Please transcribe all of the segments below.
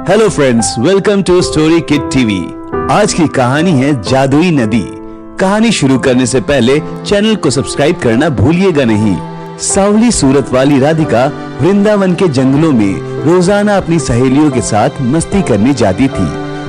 Hello friends, welcome to story kid TV. आज की कहानी है जादुई नदी। कहानी शुरू करने से पहले चैनल को सब्सक्राइब करना भूलिएगा नहीं। सावली सूरत वाली राधिका वृंदावन के जंगलों में रोजाना अपनी सहेलियों के साथ मस्ती करने जाती थी।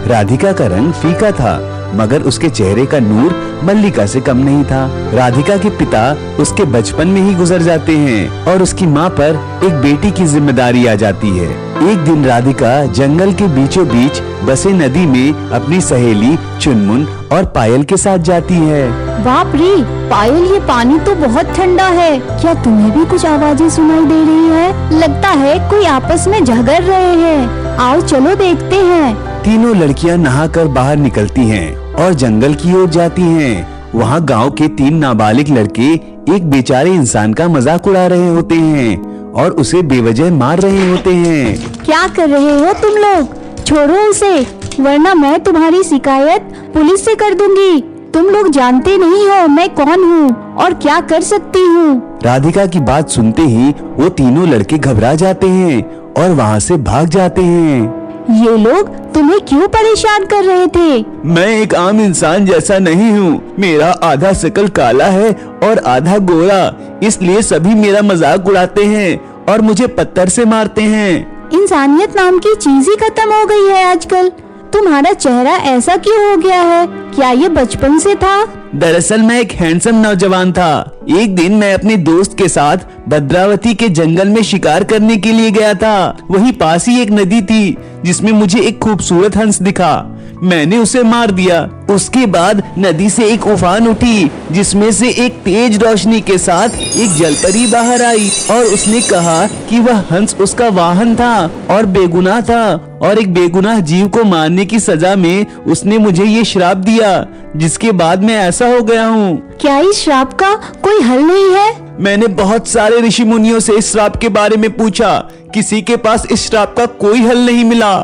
राधिका का रंग फीका था, मगर उसके चेहरे का नूर मल्लिका से कम नहीं था। राधिका के पिता उसके बचपन में ही गुजर जाते हैं और उसकी माँ पर एक बेटी की जिम्मेदारी आ जाती है। एक दिन राधिका जंगल के बीचों बीच बसे नदी में अपनी सहेली चुनमुन और पायल के साथ जाती है। बाप रे पायल, ये पानी तो बहुत ठंडा है। क्या तुम्हें भी कुछ आवाजें सुनाई दे रही है? लगता है कोई आपस में झगड़ रहे हैं। आओ चलो देखते हैं। तीनों लड़कियां नहाकर बाहर निकलती हैं और जंगल की ओर जाती हैं। वहाँ गांव के 3 नाबालिग लड़के एक बेचारे इंसान का मजाक उड़ा रहे होते हैं और उसे बेवजह मार रहे होते हैं। क्या कर रहे हो तुम लोग? छोड़ो उसे, वरना मैं तुम्हारी शिकायत पुलिस से कर दूंगी। तुम लोग जानते नहीं हो मैं कौन हूँ और क्या कर सकती हूँ। राधिका की बात सुनते ही वो तीनों लड़के घबरा जाते हैं और वहाँ से भाग जाते हैं। ये लोग तुम्हें क्यों परेशान कर रहे थे? मैं एक आम इंसान जैसा नहीं हूँ। मेरा आधा शकल काला है और आधा गोरा, इसलिए सभी मेरा मजाक उड़ाते हैं और मुझे पत्थर से मारते हैं। इंसानियत नाम की चीज ही खत्म हो गई है आजकल। तुम्हारा चेहरा ऐसा क्यों हो गया है? क्या ये बचपन से था? दरअसल मैं एक हैंडसम नौजवान था। एक दिन मैं अपने दोस्त के साथ भद्रावती के जंगल में शिकार करने के लिए गया था। वहीं पास ही एक नदी थी जिसमें मुझे एक खूबसूरत हंस दिखा। मैंने उसे मार दिया। उसके बाद नदी से एक उफान उठी जिसमें से एक तेज रोशनी के साथ एक जलपरी बाहर आई और उसने कहा कि वह हंस उसका वाहन था और बेगुनाह था और एक बेगुनाह जीव को मारने की सजा में उसने मुझे ये श्राप दिया, जिसके बाद मैं ऐसा हो गया हूँ। क्या इस श्राप का कोई हल नहीं है? मैंने बहुत सारे ऋषि मुनियों से इस श्राप के बारे में पूछा, किसी के पास इस श्राप का कोई हल नहीं मिला।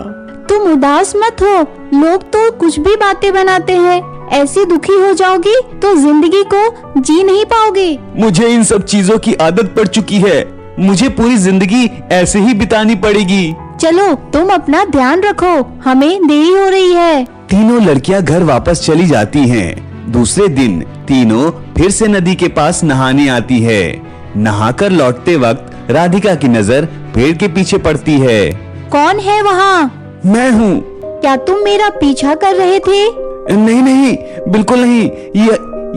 तुम उदास मत हो, लोग तो कुछ भी बातें बनाते हैं। ऐसी दुखी हो जाओगी तो जिंदगी को जी नहीं पाओगे। मुझे इन सब चीजों की आदत पड़ चुकी है। मुझे पूरी जिंदगी ऐसे ही बितानी पड़ेगी। चलो तुम अपना ध्यान रखो, हमें देरी हो रही है। तीनों लड़कियां घर वापस चली जाती हैं। दूसरे दिन तीनों फिर से नदी के पास नहाने आती है। नहाकर लौटते वक्त राधिका की नजर पेड़ के पीछे पड़ती है। कौन है वहाँ? मैं हूँ। क्या तुम मेरा पीछा कर रहे थे? नहीं नहीं, बिल्कुल नहीं।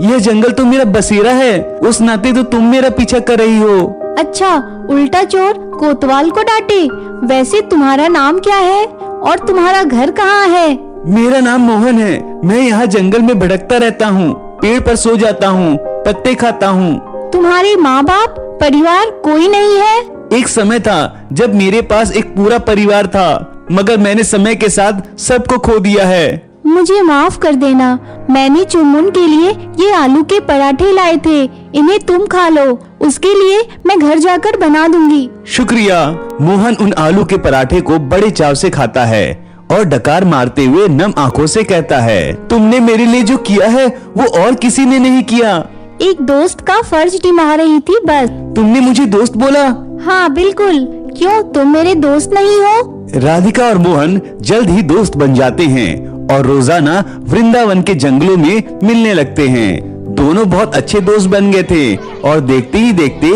यह जंगल तो मेरा बसेरा है, उस नाते तो तुम मेरा पीछा कर रही हो। अच्छा, उल्टा चोर कोतवाल को डांटे। वैसे तुम्हारा नाम क्या है और तुम्हारा घर कहाँ है? मेरा नाम मोहन है। मैं यहाँ जंगल में भटकता रहता हूँ, पेड़ पर सो जाता हूँ, पत्ते खाता हूँ। तुम्हारे माँ बाप परिवार कोई नहीं है? एक समय था जब मेरे पास एक पूरा परिवार था, मगर मैंने समय के साथ सबको खो दिया है। मुझे माफ कर देना, मैंने चुनमुन के लिए ये आलू के पराठे लाए थे, इन्हें तुम खा लो। उसके लिए मैं घर जाकर बना दूंगी। शुक्रिया। मोहन उन आलू के पराठे को बड़े चाव से खाता है और डकार मारते हुए नम आंखों से कहता है, तुमने मेरे लिए जो किया है वो और किसी ने नहीं किया। एक दोस्त का फर्ज निभा रही थी बस। तुमने मुझे दोस्त बोला? हाँ बिल्कुल, क्यों तुम मेरे दोस्त नहीं हो? राधिका और मोहन जल्द ही दोस्त बन जाते हैं और रोजाना वृंदावन के जंगलों में मिलने लगते हैं। दोनों बहुत अच्छे दोस्त बन गए थे और देखते ही देखते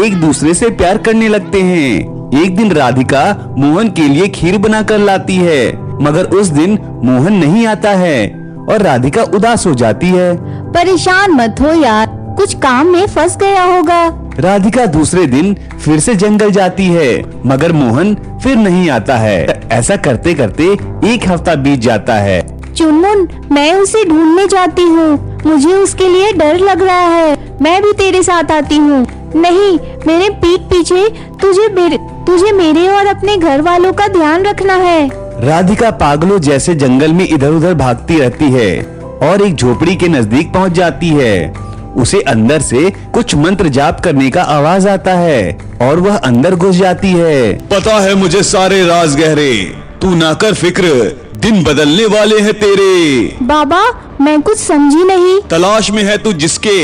एक दूसरे से प्यार करने लगते हैं। एक दिन राधिका मोहन के लिए खीर बनाकर लाती है, मगर उस दिन मोहन नहीं आता है और राधिका उदास हो जाती है। परेशान मत हो यार, कुछ काम में फंस गया होगा। राधिका दूसरे दिन फिर से जंगल जाती है, मगर मोहन फिर नहीं आता है। ऐसा करते करते एक हफ्ता बीत जाता है। चुनमुन, मैं उसे ढूंढने जाती हूँ। मुझे उसके लिए डर लग रहा है। मैं भी तेरे साथ आती हूँ। नहीं, मेरे पीठ पीछे तुझे मेरे और अपने घर वालों का ध्यान रखना है। राधिका पागलों जैसे जंगल में इधर उधर भागती रहती है और एक झोपड़ी के नजदीक पहुँच जाती है। उसे अंदर से कुछ मंत्र जाप करने का आवाज आता है और वह अंदर घुस जाती है। पता है मुझे सारे राज गहरे, तू ना कर फिक्र, दिन बदलने वाले हैं तेरे। बाबा, मैं कुछ समझी नहीं। तलाश में है तू जिसके,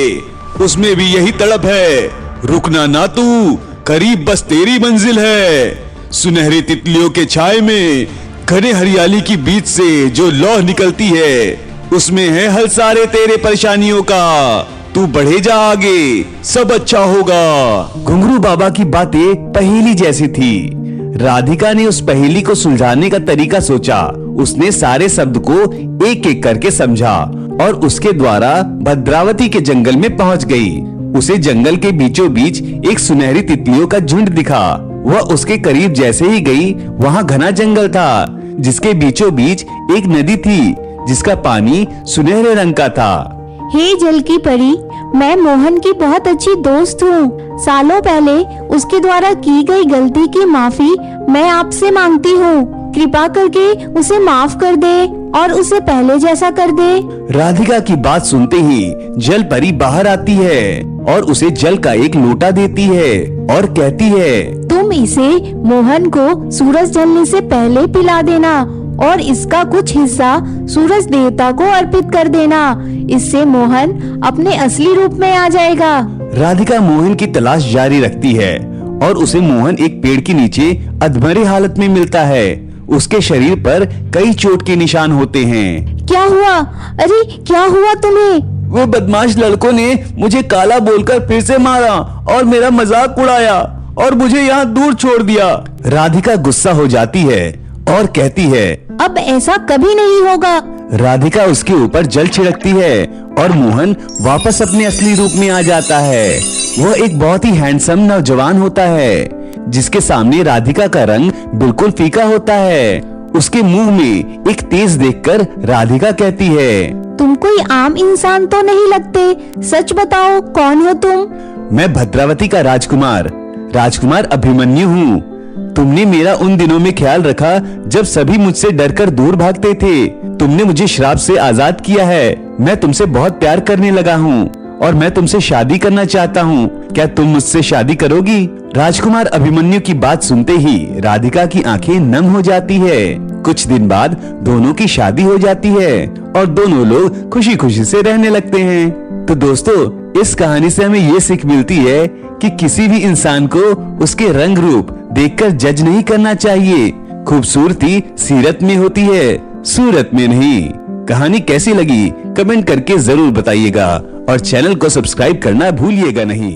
उसमें भी यही तड़प है। रुकना ना तू, करीब बस तेरी मंजिल है। सुनहरी तितलियों के छाए में घने हरियाली की बीच से जो लौ निकलती है उसमें है हल सारे तेरे परेशानियों का। तू बढ़े जा आगे, सब अच्छा होगा। घुंघरू बाबा की बातें पहेली जैसी थी। राधिका ने उस पहेली को सुलझाने का तरीका सोचा। उसने सारे शब्द को एक एक करके समझा और उसके द्वारा भद्रावती के जंगल में पहुंच गई। उसे जंगल के बीचों बीच एक सुनहरी तितलियों का झुंड दिखा। वह उसके करीब जैसे ही गई, वहाँ घना जंगल था जिसके बीचों बीच एक नदी थी जिसका पानी सुनहरे रंग का था। हे जल की परी, मैं मोहन की बहुत अच्छी दोस्त हूँ। सालों पहले उसके द्वारा की गई गलती की माफी मैं आपसे मांगती हूँ। कृपा करके उसे माफ कर दे और उसे पहले जैसा कर दे। राधिका की बात सुनते ही जल परी बाहर आती है और उसे जल का एक लोटा देती है और कहती है, तुम इसे मोहन को सूरज ढलने से पहले पिला देना और इसका कुछ हिस्सा सूरज देवता को अर्पित कर देना। इससे मोहन अपने असली रूप में आ जाएगा। राधिका मोहन की तलाश जारी रखती है और उसे मोहन एक पेड़ के नीचे अधमरे हालत में मिलता है। उसके शरीर पर कई चोट के निशान होते हैं। क्या हुआ? अरे क्या हुआ तुम्हें? वो बदमाश लड़कों ने मुझे काला बोलकर फिर से मारा और मेरा मजाक उड़ाया और मुझे यहाँ दूर छोड़ दिया। राधिका गुस्सा हो जाती है और कहती है, अब ऐसा कभी नहीं होगा। राधिका उसके ऊपर जल छिड़कती है और मोहन वापस अपने असली रूप में आ जाता है। वह एक बहुत ही हैंडसम नौजवान होता है जिसके सामने राधिका का रंग बिल्कुल फीका होता है। उसके मुंह में एक तेज देखकर राधिका कहती है, तुम कोई आम इंसान तो नहीं लगते, सच बताओ कौन हो तुम? मैं भद्रावती का राजकुमार अभिमन्यु हूँ। तुमने मेरा उन दिनों में ख्याल रखा जब सभी मुझसे डरकर दूर भागते थे। तुमने मुझे श्राप से आजाद किया है। मैं तुमसे बहुत प्यार करने लगा हूँ और मैं तुमसे शादी करना चाहता हूँ। क्या तुम मुझसे शादी करोगी? राजकुमार अभिमन्यु की बात सुनते ही राधिका की आंखें नम हो जाती है। कुछ दिन बाद दोनों की शादी हो जाती है और दोनों लोग खुशी खुशी से रहने लगते हैं। तो दोस्तों, इस कहानी से हमें ये सीख मिलती है कि किसी भी इंसान को उसके रंग रूप देखकर जज नहीं करना चाहिए। खूबसूरती सीरत में होती है, सूरत में नहीं। कहानी कैसी लगी कमेंट करके जरूर बताइएगा और चैनल को सब्सक्राइब करना भूलिएगा नहीं।